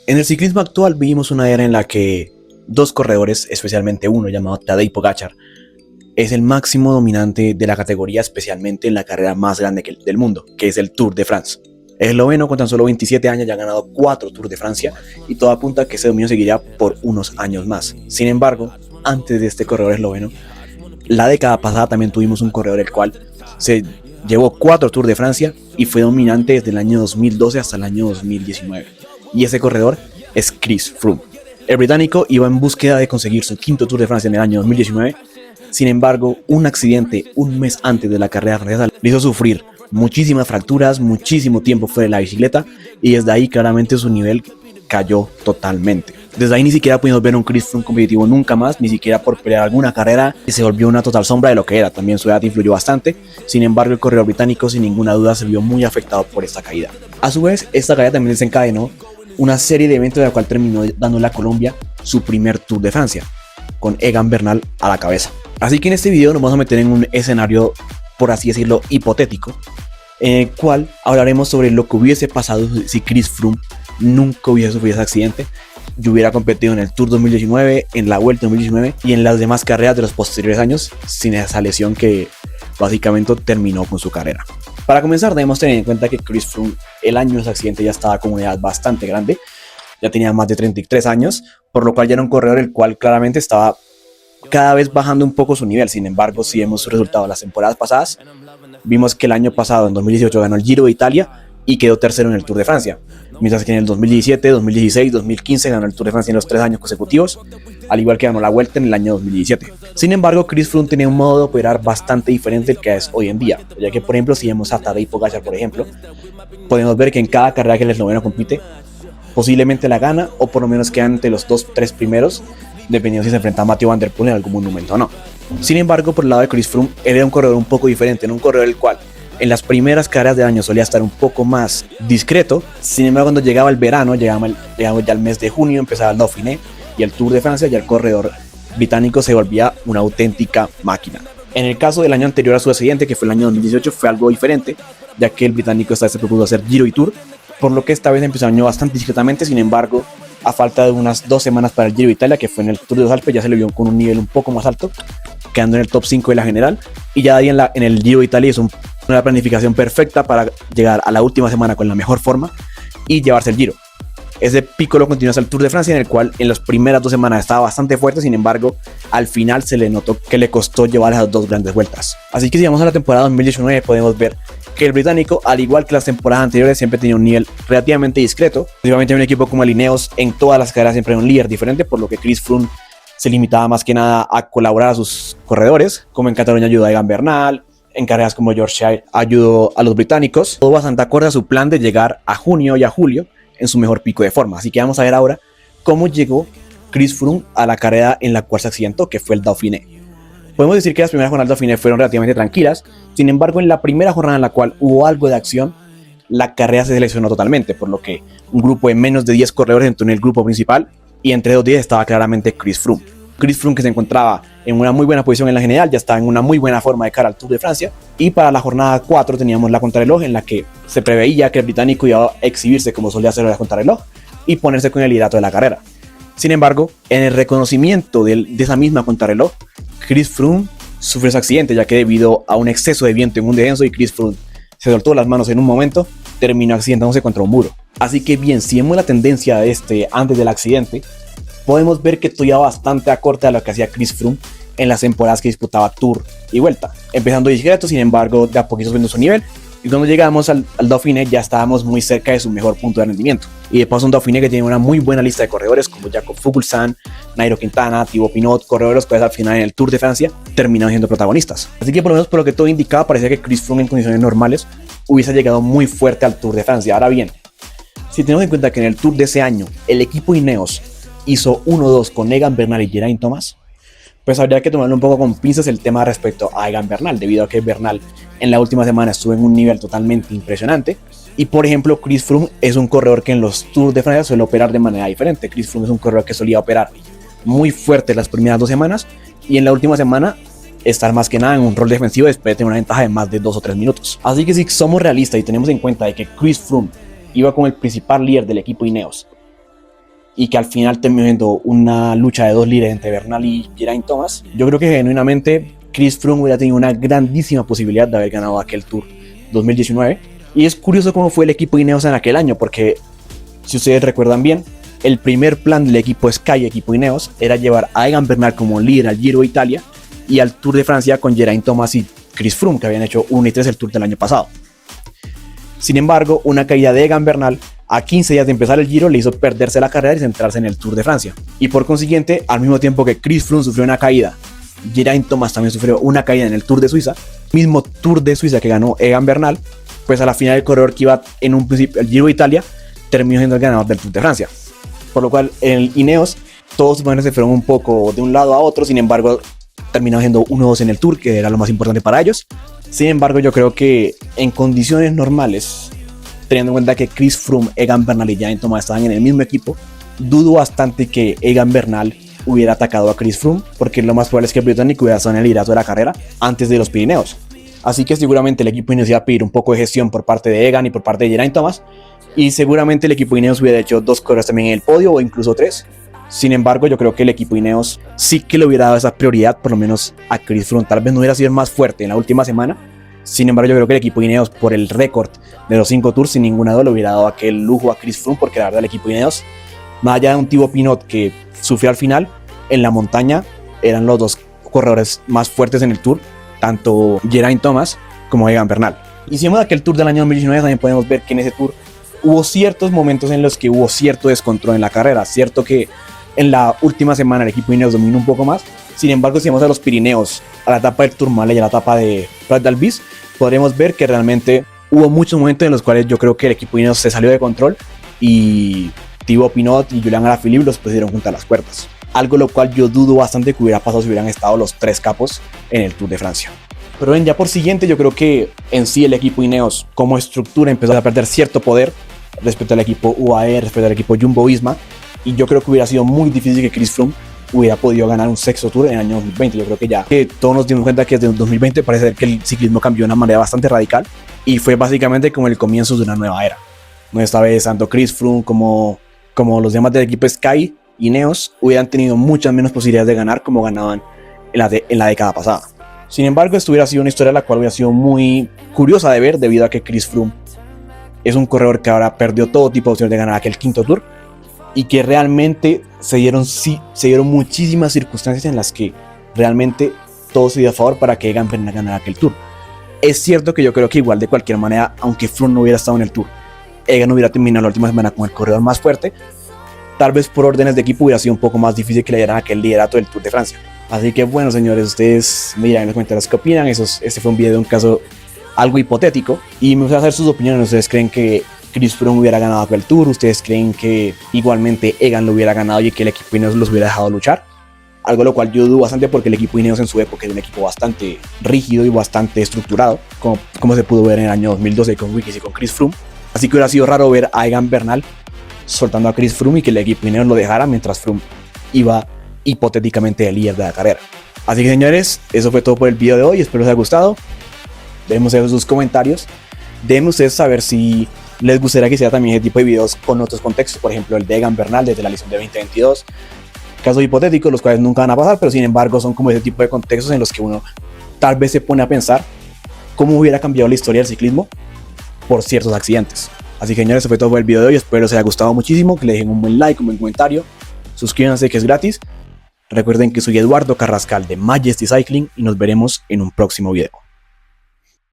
En el ciclismo actual vivimos una era en la que dos corredores, especialmente uno llamado Tadej Pogačar, es el máximo dominante de la categoría, especialmente en la carrera más grande del mundo, que es el Tour de France. El esloveno con tan solo 27 años ya ha ganado 4 Tours de Francia y todo apunta a que ese dominio seguiría por unos años más. Sin embargo, antes de este corredor esloveno, la década pasada también tuvimos un corredor el cual se llevó 4 Tours de Francia y fue dominante desde el año 2012 hasta el año 2019. Y ese corredor es Chris Froome. El británico iba en búsqueda de conseguir su quinto Tour de Francia en el año 2019. Sin embargo, un accidente un mes antes de la carrera francesa le hizo sufrir muchísimas fracturas, muchísimo tiempo fuera de la bicicleta, y desde ahí claramente su nivel cayó totalmente. Desde ahí ni siquiera pudimos ver un Chris Froome competitivo nunca más, ni siquiera por pelear alguna carrera, y se volvió una total sombra de lo que era. También su edad influyó bastante. Sin embargo, el corredor británico sin ninguna duda se vio muy afectado por esta caída. A su vez, esta caída también desencadenó una serie de eventos de la cual terminó dándole a Colombia su primer Tour de Francia, con Egan Bernal a la cabeza. Así que en este video nos vamos a meter en un escenario, por así decirlo, hipotético, en el cual hablaremos sobre lo que hubiese pasado si Chris Froome nunca hubiese sufrido ese accidente y hubiera competido en el Tour 2019, en la Vuelta 2019 y en las demás carreras de los posteriores años sin esa lesión que básicamente terminó con su carrera. Para comenzar, debemos tener en cuenta que Chris Froome el año de ese accidente ya estaba con una edad bastante grande, ya tenía más de 33 años, por lo cual ya era un corredor el cual claramente estaba cada vez bajando un poco su nivel. Sin embargo, si vemos sus resultados las temporadas pasadas, vimos que el año pasado, en 2018, ganó el Giro de Italia y quedó tercero en el Tour de Francia, mientras que en el 2017, 2016, 2015 ganó el Tour de Francia en los 3 años consecutivos, al igual que ganó la Vuelta en el año 2017. Sin embargo, Chris Froome tenía un modo de operar bastante diferente al que es hoy en día, ya que, por ejemplo, si vemos a Tadej Pogačar, por ejemplo, podemos ver que en cada carrera que el esloveno compite, posiblemente la gana, o por lo menos queda entre los 2-3 primeros, dependiendo si se enfrenta a Mathieu van der Poel en algún momento o no. Sin embargo, por el lado de Chris Froome, él era un corredor un poco diferente, en un corredor el cual en las primeras carreras del año solía estar un poco más discreto. Sin embargo, cuando llegaba el verano, llegamos ya al mes de junio, empezaba el Dauphiné y el Tour de Francia, ya el corredor británico se volvía una auténtica máquina. En el caso del año anterior a su accidente, que fue el año 2018, fue algo diferente, ya que el británico esta vez se propuso hacer Giro y Tour, por lo que esta vez empezó el año bastante discretamente. Sin embargo, a falta de unas 2 semanas para el Giro de Italia, que fue en el Tour de los Alpes, ya se le vio con un nivel un poco más alto, quedando en el top 5 de la general, y ya ahí en el Giro de Italia hizo una planificación perfecta para llegar a la última semana con la mejor forma y llevarse el Giro. Ese pico lo continuó hasta el Tour de Francia, en el cual en las primeras 2 semanas estaba bastante fuerte. Sin embargo, al final se le notó que le costó llevar esas 2 grandes vueltas. Así que si vamos a la temporada 2019, podemos ver que el británico, al igual que las temporadas anteriores, siempre tenía un nivel relativamente discreto. Principalmente en un equipo como el Ineos, en todas las carreras siempre hay un líder diferente, por lo que Chris Froome se limitaba más que nada a colaborar a sus corredores, como en Cataluña ayudó a Egan Bernal, en carreras como Yorkshire ayudó a los británicos. Todo bastante acorde a su plan de llegar a junio y a julio en su mejor pico de forma. Así que vamos a ver ahora cómo llegó Chris Froome a la carrera en la cual se accidentó, que fue el Dauphiné. Podemos decir que las primeras jornadas del Dauphiné fueron relativamente tranquilas. Sin embargo, en la primera jornada en la cual hubo algo de acción, la carrera se seleccionó totalmente, por lo que un grupo de menos de 10 corredores entró en el grupo principal y entre 2 10 estaba claramente Chris Froome. Chris Froome, que se encontraba en una muy buena posición en la general, ya estaba en una muy buena forma de cara al Tour de Francia, y para la jornada 4 teníamos la contrarreloj, en la que se preveía que el británico iba a exhibirse como solía hacer la contrarreloj y ponerse con el liderato de la carrera. Sin embargo, en el reconocimiento de esa misma contrarreloj, Chris Froome sufrió ese accidente, ya que debido a un exceso de viento en un descenso y Chris Froome se soltó las manos en un momento, terminó accidentándose contra un muro. Así que bien, si vemos la tendencia de antes del accidente, podemos ver que estuvo bastante acorde a lo que hacía Chris Froome en las temporadas que disputaba Tour y Vuelta, empezando discreto, sin embargo de a poquito subiendo su nivel, y cuando llegamos al Dauphiné ya estábamos muy cerca de su mejor punto de rendimiento. Y de paso un Dauphiné que tiene una muy buena lista de corredores como Jakob Fuglsang, Nairo Quintana, Thibaut Pinot, corredores que al final en el Tour de Francia terminaron siendo protagonistas. Así que por lo menos por lo que todo indicaba, parecía que Chris Froome en condiciones normales hubiese llegado muy fuerte al Tour de Francia. Ahora bien, si tenemos en cuenta que en el Tour de ese año el equipo Ineos hizo 1-2 con Egan Bernal y Geraint Thomas, pues habría que tomarlo un poco con pinzas el tema respecto a Egan Bernal, debido a que Bernal en la última semana estuvo en un nivel totalmente impresionante. Y por ejemplo, Chris Froome es un corredor que en los Tours de Francia suele operar de manera diferente. Chris Froome es un corredor que solía operar muy fuerte las primeras 2 semanas y en la última semana estar más que nada en un rol defensivo después de tener una ventaja de más de 2 o 3 minutos. Así que si somos realistas y tenemos en cuenta de que Chris Froome iba como el principal líder del equipo Ineos y que al final terminó siendo una lucha de dos líderes entre Bernal y Geraint Thomas, yo creo que genuinamente Chris Froome hubiera tenido una grandísima posibilidad de haber ganado aquel Tour 2019. Y es curioso cómo fue el equipo Ineos en aquel año, porque si ustedes recuerdan bien, el primer plan del equipo Sky, equipo Ineos, era llevar a Egan Bernal como líder al Giro de Italia y al Tour de Francia con Geraint Thomas y Chris Froome, que habían hecho 1 y 3 el Tour del año pasado. Sin embargo, una caída de Egan Bernal a 15 días de empezar el Giro le hizo perderse la carrera y centrarse en el Tour de Francia. Y por consiguiente, al mismo tiempo que Chris Froome sufrió una caída, Geraint Thomas también sufrió una caída en el Tour de Suiza, mismo Tour de Suiza que ganó Egan Bernal, pues a la final el corredor que iba en un principio el Giro de Italia terminó siendo el ganador del Tour de Francia. Por lo cual en el Ineos todos sus manos se fueron un poco de un lado a otro, sin embargo terminaron siendo 1-2 en el Tour, que era lo más importante para ellos. Sin embargo, yo creo que en condiciones normales, teniendo en cuenta que Chris Froome, Egan Bernal y Geraint Thomas estaban en el mismo equipo, dudo bastante que Egan Bernal hubiera atacado a Chris Froome, porque lo más probable es que el británico hubiera estado en el liderato de la carrera antes de los Pirineos. Así que seguramente el equipo Ineos iba a pedir un poco de gestión por parte de Egan y por parte de Geraint Thomas, y seguramente el equipo Ineos hubiera hecho 2 corredores también en el podio o incluso 3. Sin embargo, yo creo que el equipo Ineos sí que le hubiera dado esa prioridad, por lo menos a Chris Froome. Tal vez no hubiera sido el más fuerte en la última semana. Sin embargo, yo creo que el equipo Ineos, por el récord de los 5 Tours, sin ninguna duda le hubiera dado aquel lujo a Chris Froome, porque la verdad el equipo Ineos, más allá de un Thibaut Pinot que sufrió al final, en la montaña eran los 2 corredores más fuertes en el Tour, tanto Geraint Thomas como Egan Bernal. Y si vemos aquel Tour del año 2019, también podemos ver que en ese Tour hubo ciertos momentos en los que hubo cierto descontrol en la carrera. Cierto que en la última semana el equipo Ineos dominó un poco más. Sin embargo, si vamos a los Pirineos, a la etapa del Tourmalet y a la etapa de Prat d'Albis, podremos ver que realmente hubo muchos momentos en los cuales yo creo que el equipo Ineos se salió de control y Thibaut Pinot y Julian Alaphilippe los pusieron junto a las puertas. Algo lo cual yo dudo bastante que hubiera pasado si hubieran estado los 3 capos en el Tour de Francia. Pero ya por siguiente, yo creo que en sí el equipo Ineos como estructura empezó a perder cierto poder respecto al equipo UAE, respecto al equipo Jumbo-Visma, y yo creo que hubiera sido muy difícil que Chris Froome hubiera podido ganar un 6º Tour en el año 2020. Yo creo que ya que todos nos dimos cuenta que desde 2020 parece ser que el ciclismo cambió de una manera bastante radical y fue básicamente como el comienzo de una nueva era. No, esta vez tanto Chris Froome como los demás del equipo Sky y Ineos hubieran tenido muchas menos posibilidades de ganar como ganaban en la década pasada. Sin embargo, esto hubiera sido una historia la cual hubiera sido muy curiosa de ver, debido a que Chris Froome es un corredor que ahora perdió todo tipo de opciones de ganar aquel 5º Tour, y que realmente se dieron muchísimas circunstancias en las que realmente todo se dio a favor para que Egan Bernal ganara aquel Tour. Es cierto que yo creo que igual de cualquier manera, aunque Froome no hubiera estado en el Tour, Egan hubiera terminado la última semana como el corredor más fuerte. Tal vez por órdenes de equipo hubiera sido un poco más difícil que le dieran aquel liderato del Tour de Francia. Así que bueno, señores, ustedes me dirán en los comentarios qué opinan. Este fue un video de un caso algo hipotético y me gustaría saber sus opiniones. ¿Ustedes creen que Chris Froome hubiera ganado aquel Tour? ¿Ustedes creen que igualmente Egan lo hubiera ganado y que el equipo Ineos los hubiera dejado luchar? Algo lo cual yo dudo bastante, porque el equipo Ineos en su época era un equipo bastante rígido y bastante estructurado, como se pudo ver en el año 2012 con Wiggins y con Chris Froome. Así que hubiera sido raro ver a Egan Bernal soltando a Chris Froome y que el equipo Ineos lo dejara mientras Froome iba hipotéticamente el líder de la carrera. Así que señores, eso fue todo por el video de hoy. Espero les haya gustado. Déjenme saber sus comentarios. Déjenme ustedes saber si les gustaría que hiciera también ese tipo de videos con otros contextos, por ejemplo el de Egan Bernal desde la lesión de 2022, casos hipotéticos los cuales nunca van a pasar, pero sin embargo son como ese tipo de contextos en los que uno tal vez se pone a pensar cómo hubiera cambiado la historia del ciclismo por ciertos accidentes. Así que señores, eso fue todo por el video de hoy. Espero les haya gustado muchísimo, que le dejen un buen like, un buen comentario, suscríbanse que es gratis. Recuerden que soy Eduardo Carrascal de Majesty Cycling y nos veremos en un próximo video.